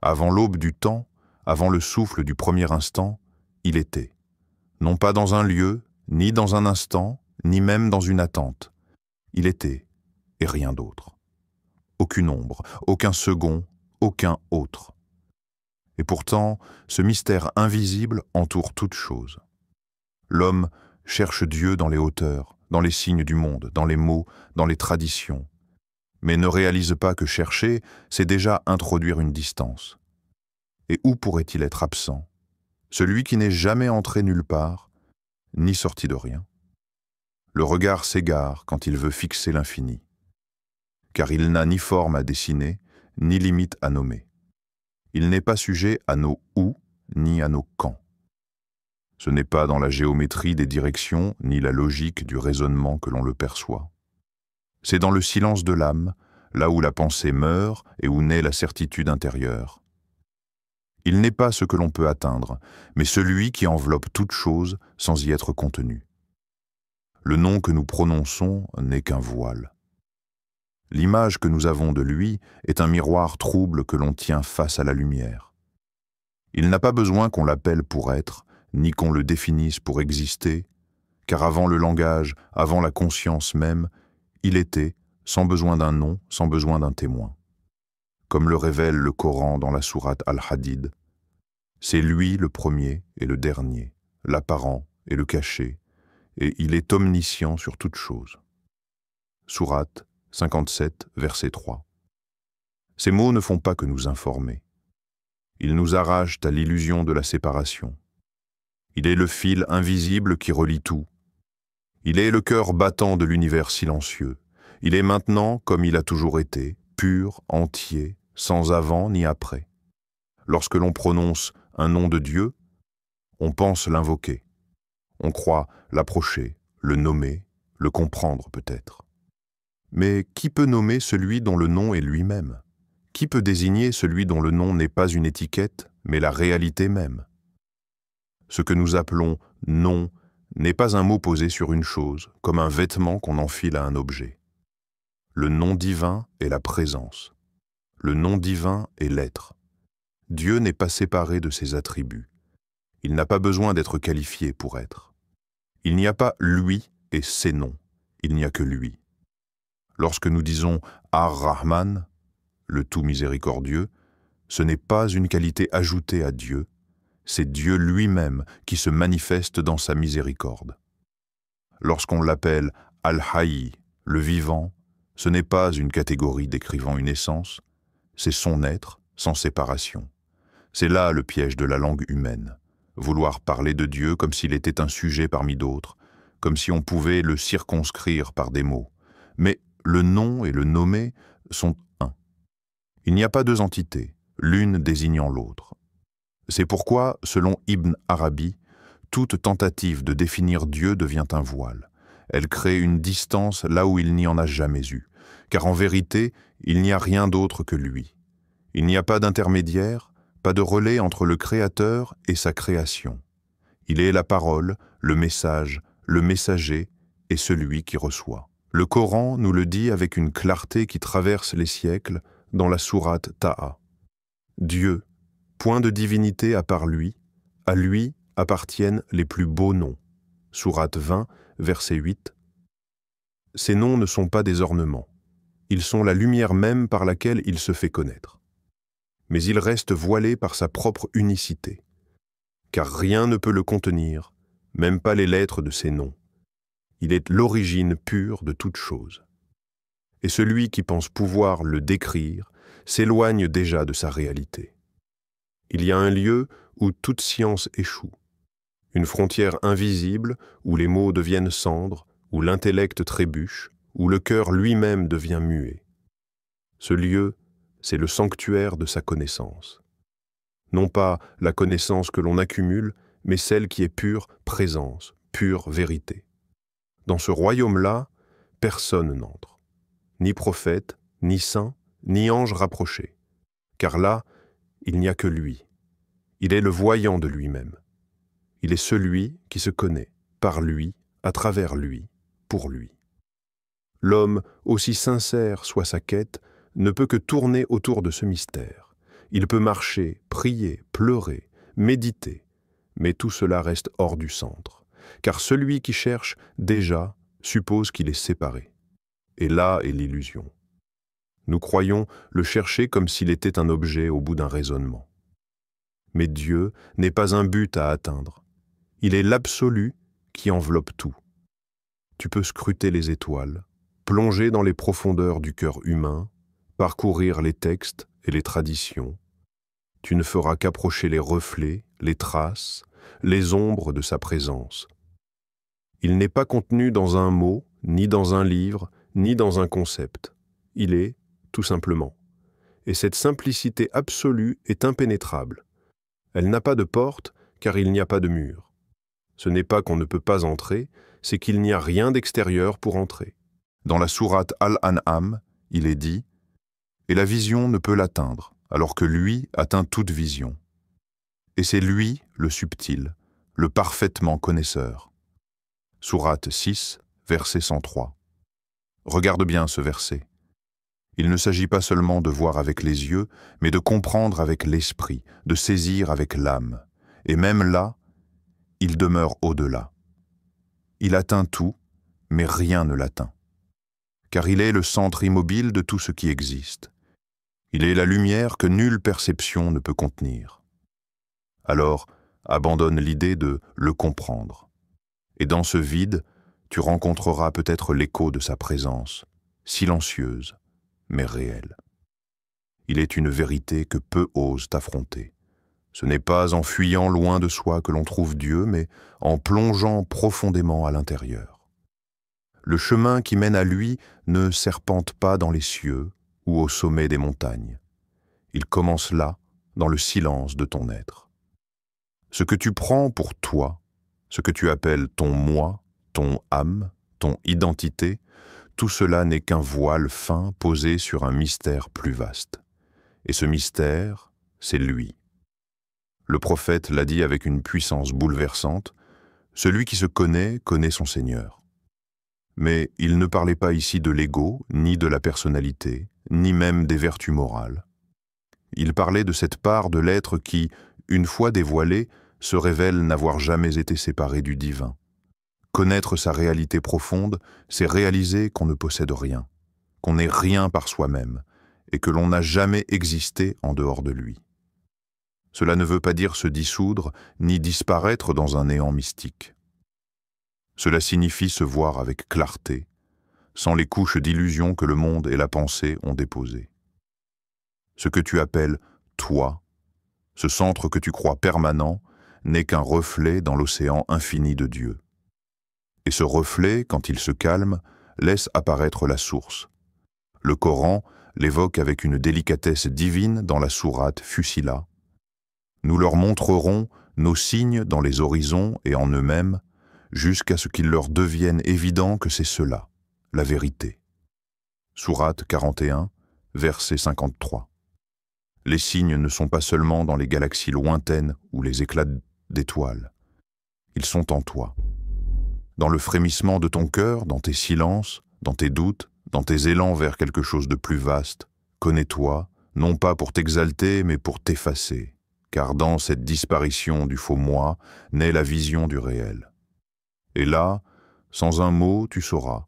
Avant l'aube du temps, avant le souffle du premier instant, il était. Non pas dans un lieu, ni dans un instant, ni même dans une attente. Il était, et rien d'autre. Aucune ombre, aucun second, aucun autre. Et pourtant, ce mystère invisible entoure toute chose. L'homme cherche Dieu dans les hauteurs, dans les signes du monde, dans les mots, dans les traditions, mais ne réalise pas que chercher, c'est déjà introduire une distance. Et où pourrait-il être absent? Celui qui n'est jamais entré nulle part, ni sorti de rien. Le regard s'égare quand il veut fixer l'infini, car il n'a ni forme à dessiner, ni limite à nommer. Il n'est pas sujet à nos « où » ni à nos « quand ». Ce n'est pas dans la géométrie des directions, ni la logique du raisonnement que l'on le perçoit. C'est dans le silence de l'âme, là où la pensée meurt et où naît la certitude intérieure. Il n'est pas ce que l'on peut atteindre, mais celui qui enveloppe toute chose sans y être contenu. Le nom que nous prononçons n'est qu'un voile. L'image que nous avons de lui est un miroir trouble que l'on tient face à la lumière. Il n'a pas besoin qu'on l'appelle pour être, ni qu'on le définisse pour exister, car avant le langage, avant la conscience même, il était, sans besoin d'un nom, sans besoin d'un témoin. Comme le révèle le Coran dans la sourate Al-Hadid, c'est lui le premier et le dernier, l'apparent et le caché, et il est omniscient sur toute chose. Sourate 57, verset 3. Ces mots ne font pas que nous informer. Ils nous arrachent à l'illusion de la séparation. Il est le fil invisible qui relie tout. Il est le cœur battant de l'univers silencieux. Il est maintenant, comme il a toujours été, pur, entier, sans avant ni après. Lorsque l'on prononce un nom de Dieu, on pense l'invoquer. On croit l'approcher, le nommer, le comprendre peut-être. Mais qui peut nommer celui dont le nom est lui-même? Qui peut désigner celui dont le nom n'est pas une étiquette, mais la réalité même? Ce que nous appelons « nom » n'est pas un mot posé sur une chose, comme un vêtement qu'on enfile à un objet. Le nom divin est la présence. Le nom divin est l'être. Dieu n'est pas séparé de ses attributs. Il n'a pas besoin d'être qualifié pour être. Il n'y a pas lui et ses noms. Il n'y a que lui. Lorsque nous disons « Ar-Rahman », le tout miséricordieux, ce n'est pas une qualité ajoutée à Dieu, c'est Dieu lui-même qui se manifeste dans sa miséricorde. Lorsqu'on l'appelle Al-Hayy, le vivant, ce n'est pas une catégorie décrivant une essence, c'est son être, sans séparation. C'est là le piège de la langue humaine, vouloir parler de Dieu comme s'il était un sujet parmi d'autres, comme si on pouvait le circonscrire par des mots. Mais le nom et le nommer sont un. Il n'y a pas deux entités, l'une désignant l'autre. C'est pourquoi, selon Ibn Arabi, toute tentative de définir Dieu devient un voile. Elle crée une distance là où il n'y en a jamais eu, car en vérité, il n'y a rien d'autre que lui. Il n'y a pas d'intermédiaire, pas de relais entre le Créateur et sa création. Il est la parole, le message, le messager et celui qui reçoit. Le Coran nous le dit avec une clarté qui traverse les siècles dans la sourate Taha. Dieu, point de divinité à part lui, à lui appartiennent les plus beaux noms. Sourate 20, verset 8. Ces noms ne sont pas des ornements. Ils sont la lumière même par laquelle il se fait connaître. Mais il reste voilé par sa propre unicité, car rien ne peut le contenir, même pas les lettres de ses noms. Il est l'origine pure de toute chose. Et celui qui pense pouvoir le décrire s'éloigne déjà de sa réalité. Il y a un lieu où toute science échoue, une frontière invisible où les mots deviennent cendres, où l'intellect trébuche, où le cœur lui-même devient muet. Ce lieu, c'est le sanctuaire de sa connaissance. Non pas la connaissance que l'on accumule, mais celle qui est pure présence, pure vérité. Dans ce royaume-là, personne n'entre, ni prophète, ni saint, ni ange rapproché, car là, il n'y a que lui. Il est le voyant de lui-même. Il est celui qui se connaît, par lui, à travers lui, pour lui. L'homme, aussi sincère soit sa quête, ne peut que tourner autour de ce mystère. Il peut marcher, prier, pleurer, méditer, mais tout cela reste hors du centre, car celui qui cherche déjà suppose qu'il est séparé. Et là est l'illusion. Nous croyons le chercher comme s'il était un objet au bout d'un raisonnement. Mais Dieu n'est pas un but à atteindre. Il est l'absolu qui enveloppe tout. Tu peux scruter les étoiles, plonger dans les profondeurs du cœur humain, parcourir les textes et les traditions. Tu ne feras qu'approcher les reflets, les traces, les ombres de sa présence. Il n'est pas contenu dans un mot, ni dans un livre, ni dans un concept. Il est, tout simplement. Et cette simplicité absolue est impénétrable. Elle n'a pas de porte, car il n'y a pas de mur. Ce n'est pas qu'on ne peut pas entrer, c'est qu'il n'y a rien d'extérieur pour entrer. Dans la sourate Al-An'am, il est dit « Et la vision ne peut l'atteindre, alors que lui atteint toute vision. Et c'est lui, le subtil, le parfaitement connaisseur. » Sourate 6, verset 103. Regarde bien ce verset. Il ne s'agit pas seulement de voir avec les yeux, mais de comprendre avec l'esprit, de saisir avec l'âme. Et même là, il demeure au-delà. Il atteint tout, mais rien ne l'atteint. Car il est le centre immobile de tout ce qui existe. Il est la lumière que nulle perception ne peut contenir. Alors, abandonne l'idée de le comprendre. Et dans ce vide, tu rencontreras peut-être l'écho de sa présence, silencieuse, mais réelle. Il est une vérité que peu osent affronter. Ce n'est pas en fuyant loin de soi que l'on trouve Dieu, mais en plongeant profondément à l'intérieur. Le chemin qui mène à lui ne serpente pas dans les cieux ou au sommet des montagnes. Il commence là, dans le silence de ton être. Ce que tu prends pour toi, ce que tu appelles ton moi, ton âme, ton identité, tout cela n'est qu'un voile fin posé sur un mystère plus vaste. Et ce mystère, c'est lui. Le prophète l'a dit avec une puissance bouleversante, « Celui qui se connaît, connaît son Seigneur. » Mais il ne parlait pas ici de l'ego, ni de la personnalité, ni même des vertus morales. Il parlait de cette part de l'être qui, une fois dévoilée, se révèle n'avoir jamais été séparé du divin. Connaître sa réalité profonde, c'est réaliser qu'on ne possède rien, qu'on n'est rien par soi-même, et que l'on n'a jamais existé en dehors de lui. Cela ne veut pas dire se dissoudre, ni disparaître dans un néant mystique. Cela signifie se voir avec clarté, sans les couches d'illusion que le monde et la pensée ont déposées. Ce que tu appelles « toi », ce centre que tu crois permanent, n'est qu'un reflet dans l'océan infini de Dieu. Et ce reflet, quand il se calme, laisse apparaître la source. Le Coran l'évoque avec une délicatesse divine dans la sourate Fussilat. Nous leur montrerons nos signes dans les horizons et en eux-mêmes, jusqu'à ce qu'il leur devienne évident que c'est cela, la vérité. Sourate 41, verset 53. Les signes ne sont pas seulement dans les galaxies lointaines ou les éclats d'étoiles. Ils sont en toi. Dans le frémissement de ton cœur, dans tes silences, dans tes doutes, dans tes élans vers quelque chose de plus vaste, connais-toi, non pas pour t'exalter, mais pour t'effacer, car dans cette disparition du faux moi naît la vision du réel. Et là, sans un mot, tu sauras,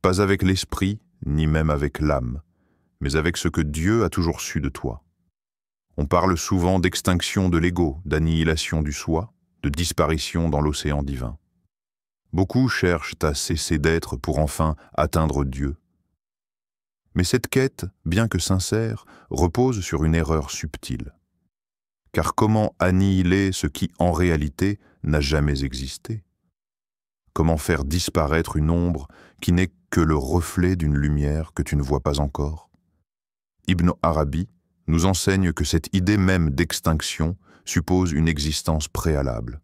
pas avec l'esprit, ni même avec l'âme, mais avec ce que Dieu a toujours su de toi. On parle souvent d'extinction de l'ego, d'annihilation du soi, de disparition dans l'océan divin. Beaucoup cherchent à cesser d'être pour enfin atteindre Dieu. Mais cette quête, bien que sincère, repose sur une erreur subtile. Car comment annihiler ce qui, en réalité, n'a jamais existé? Comment faire disparaître une ombre qui n'est que le reflet d'une lumière que tu ne vois pas encore? Ibn Arabi nous enseigne que cette idée même d'extinction suppose une existence préalable.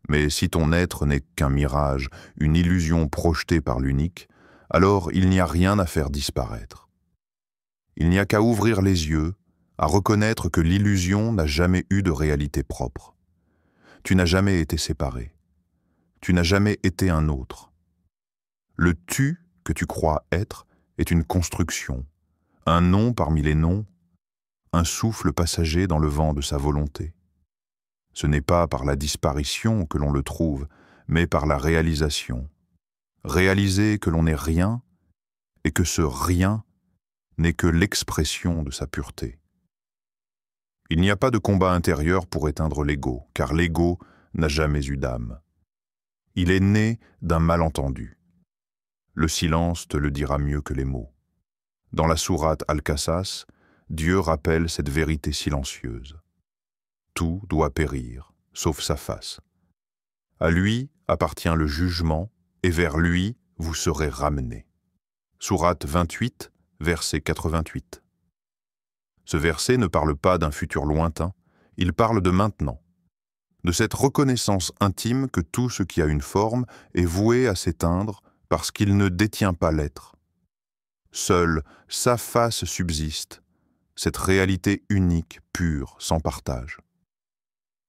Mais si ton être n'est qu'un mirage, une illusion projetée par l'unique, alors il n'y a rien à faire disparaître. Il n'y a qu'à ouvrir les yeux, à reconnaître que l'illusion n'a jamais eu de réalité propre. Tu n'as jamais été séparé. Tu n'as jamais été un autre. Le « tu » que tu crois être est une construction, un nom parmi les noms, un souffle passager dans le vent de sa volonté. Ce n'est pas par la disparition que l'on le trouve, mais par la réalisation. Réaliser que l'on n'est rien et que ce rien n'est que l'expression de sa pureté. Il n'y a pas de combat intérieur pour éteindre l'ego, car l'ego n'a jamais eu d'âme. Il est né d'un malentendu. Le silence te le dira mieux que les mots. Dans la sourate Al-Qasas, Dieu rappelle cette vérité silencieuse. Tout doit périr, sauf sa face. À lui appartient le jugement, et vers lui vous serez ramenés. Sourate 28, verset 88. Ce verset ne parle pas d'un futur lointain, il parle de maintenant, de cette reconnaissance intime que tout ce qui a une forme est voué à s'éteindre parce qu'il ne détient pas l'être. Seule sa face subsiste, cette réalité unique, pure, sans partage.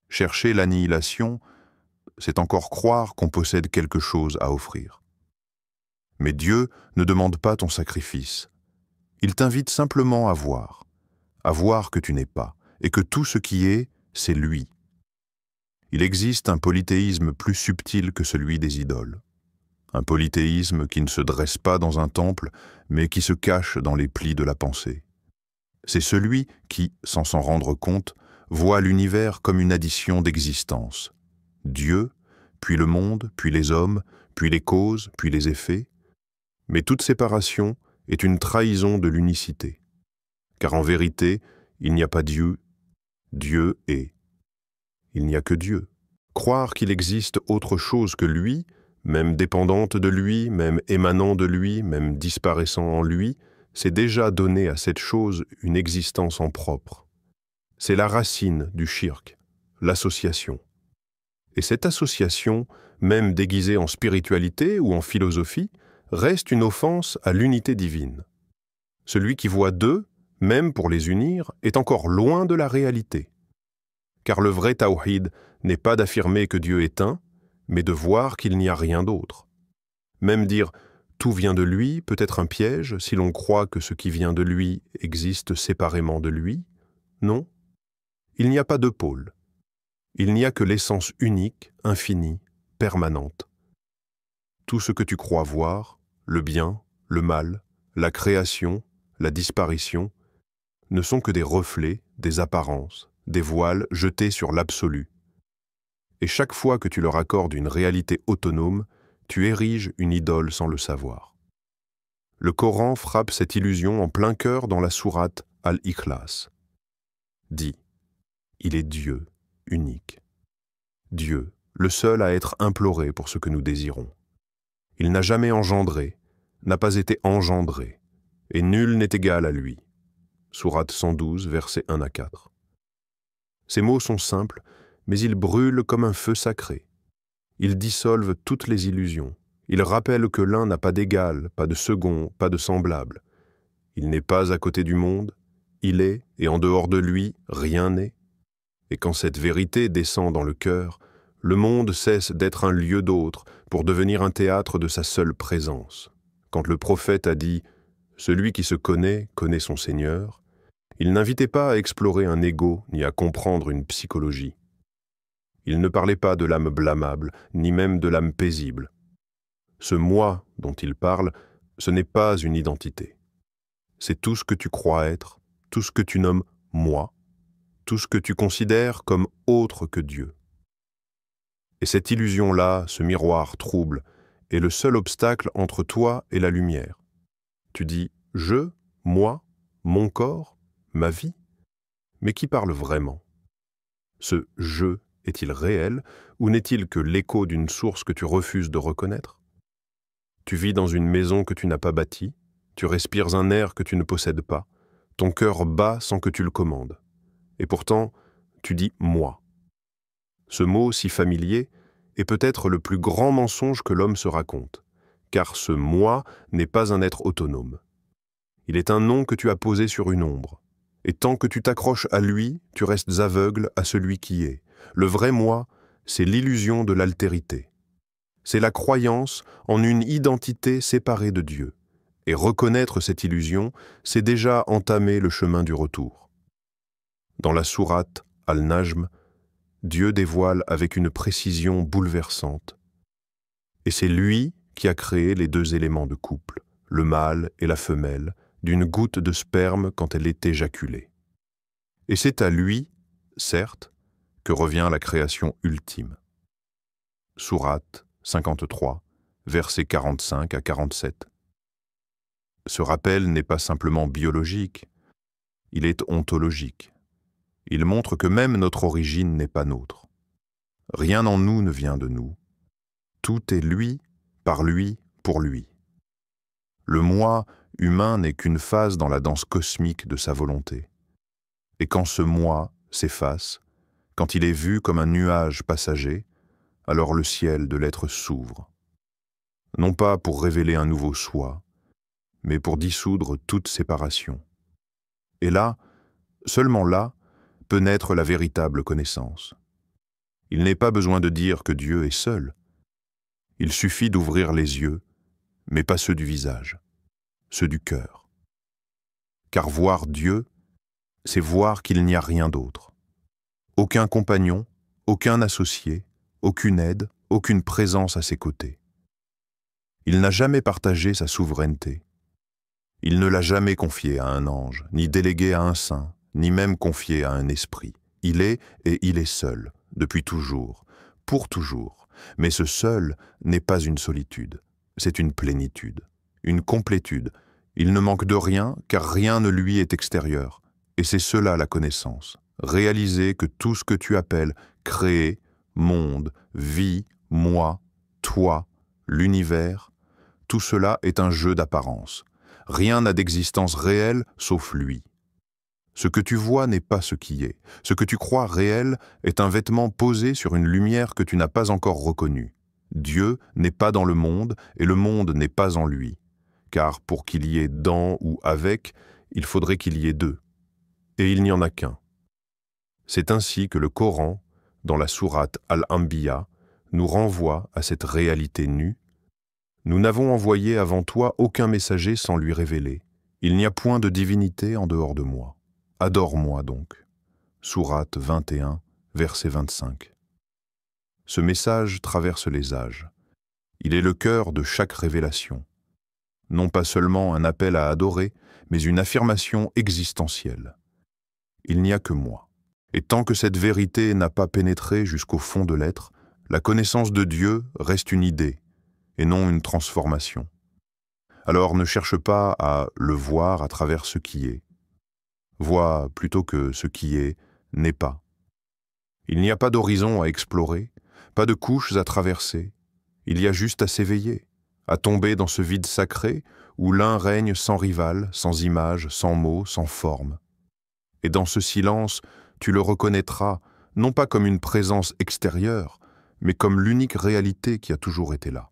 Chercher l'annihilation, c'est encore croire qu'on possède quelque chose à offrir. Mais Dieu ne demande pas ton sacrifice. Il t'invite simplement à voir que tu n'es pas, et que tout ce qui est, c'est lui. Il existe un polythéisme plus subtil que celui des idoles. Un polythéisme qui ne se dresse pas dans un temple, mais qui se cache dans les plis de la pensée. C'est celui qui, sans s'en rendre compte, voit l'univers comme une addition d'existence. Dieu, puis le monde, puis les hommes, puis les causes, puis les effets. Mais toute séparation est une trahison de l'unicité. Car en vérité, il n'y a pas Dieu, Dieu est. Il n'y a que Dieu. Croire qu'il existe autre chose que lui, même dépendante de lui, même émanant de lui, même disparaissant en lui, c'est déjà donner à cette chose une existence en propre. C'est la racine du shirk, l'association. Et cette association, même déguisée en spiritualité ou en philosophie, reste une offense à l'unité divine. Celui qui voit deux, même pour les unir, est encore loin de la réalité. Car le vrai tawhid n'est pas d'affirmer que Dieu est un, mais de voir qu'il n'y a rien d'autre. Même dire « tout vient de lui » peut être un piège si l'on croit que ce qui vient de lui existe séparément de lui. Non. Il n'y a pas de pôle. Il n'y a que l'essence unique, infinie, permanente. Tout ce que tu crois voir, le bien, le mal, la création, la disparition, ne sont que des reflets, des apparences, des voiles jetés sur l'absolu. Et chaque fois que tu leur accordes une réalité autonome, tu ériges une idole sans le savoir. Le Coran frappe cette illusion en plein cœur dans la sourate Al-Ikhlas. Dit, il est Dieu, unique. Dieu, le seul à être imploré pour ce que nous désirons. Il n'a jamais engendré, n'a pas été engendré, et nul n'est égal à lui. Sourate 112, versets 1 à 4. Ces mots sont simples, mais ils brûlent comme un feu sacré. Ils dissolvent toutes les illusions. Ils rappellent que l'un n'a pas d'égal, pas de second, pas de semblable. Il n'est pas à côté du monde, il est, et en dehors de lui, rien n'est. Et quand cette vérité descend dans le cœur, le monde cesse d'être un lieu d'autre pour devenir un théâtre de sa seule présence. Quand le prophète a dit « Celui qui se connaît son Seigneur », il n'invitait pas à explorer un ego ni à comprendre une psychologie. Il ne parlait pas de l'âme blâmable, ni même de l'âme paisible. Ce « moi » dont il parle, ce n'est pas une identité. C'est tout ce que tu crois être, tout ce que tu nommes « moi », tout ce que tu considères comme autre que Dieu. Et cette illusion-là, ce miroir trouble, est le seul obstacle entre toi et la lumière. Tu dis « je »,« moi »,« mon corps »,« ma vie ». Mais qui parle vraiment? Ce « je » est-il réel ou n'est-il que l'écho d'une source que tu refuses de reconnaître? Tu vis dans une maison que tu n'as pas bâtie, tu respires un air que tu ne possèdes pas, ton cœur bat sans que tu le commandes. Et pourtant, tu dis « moi ». Ce mot si familier est peut-être le plus grand mensonge que l'homme se raconte, car ce « moi » n'est pas un être autonome. Il est un nom que tu as posé sur une ombre. Et tant que tu t'accroches à lui, tu restes aveugle à celui qui est. Le vrai moi, c'est l'illusion de l'altérité. C'est la croyance en une identité séparée de Dieu. Et reconnaître cette illusion, c'est déjà entamer le chemin du retour. Dans la sourate Al-Najm, Dieu dévoile avec une précision bouleversante. Et c'est lui qui a créé les deux éléments de couple, le mâle et la femelle, d'une goutte de sperme quand elle est éjaculée. Et c'est à lui, certes, que revient la création ultime. Sourate 53, versets 45 à 47. Ce rappel n'est pas simplement biologique, il est ontologique. Il montre que même notre origine n'est pas nôtre. Rien en nous ne vient de nous. Tout est lui, par lui, pour lui. Le moi humain n'est qu'une phase dans la danse cosmique de sa volonté. Et quand ce moi s'efface, quand il est vu comme un nuage passager, alors le ciel de l'être s'ouvre. Non pas pour révéler un nouveau soi, mais pour dissoudre toute séparation. Et là, seulement là, peut naître la véritable connaissance. Il n'est pas besoin de dire que Dieu est seul. Il suffit d'ouvrir les yeux, mais pas ceux du visage, ceux du cœur. Car voir Dieu, c'est voir qu'il n'y a rien d'autre. Aucun compagnon, aucun associé, aucune aide, aucune présence à ses côtés. Il n'a jamais partagé sa souveraineté. Il ne l'a jamais confié à un ange, ni délégué à un saint, ni même confié à un esprit. Il est et il est seul, depuis toujours, pour toujours. Mais ce seul n'est pas une solitude, c'est une plénitude, une complétude. Il ne manque de rien, car rien ne lui est extérieur. Et c'est cela la connaissance. Réaliser que tout ce que tu appelles créé, monde, vie, moi, toi, l'univers, tout cela est un jeu d'apparence. Rien n'a d'existence réelle sauf lui. Ce que tu vois n'est pas ce qui est. Ce que tu crois réel est un vêtement posé sur une lumière que tu n'as pas encore reconnue. Dieu n'est pas dans le monde et le monde n'est pas en lui. Car pour qu'il y ait dans ou avec, il faudrait qu'il y ait deux. Et il n'y en a qu'un. C'est ainsi que le Coran, dans la sourate Al-Anbiya, nous renvoie à cette réalité nue. Nous n'avons envoyé avant toi aucun messager sans lui révéler. Il n'y a point de divinité en dehors de moi. Adore-moi donc. Sourate 21, verset 25. Ce message traverse les âges. Il est le cœur de chaque révélation. Non pas seulement un appel à adorer, mais une affirmation existentielle. Il n'y a que moi. Et tant que cette vérité n'a pas pénétré jusqu'au fond de l'être, la connaissance de Dieu reste une idée, et non une transformation. Alors ne cherche pas à le voir à travers ce qui est. Vois plutôt que ce qui est n'est pas. Il n'y a pas d'horizon à explorer, pas de couches à traverser. Il y a juste à s'éveiller, à tomber dans ce vide sacré où l'un règne sans rival, sans image, sans mots, sans forme. Et dans ce silence, tu le reconnaîtras, non pas comme une présence extérieure, mais comme l'unique réalité qui a toujours été là.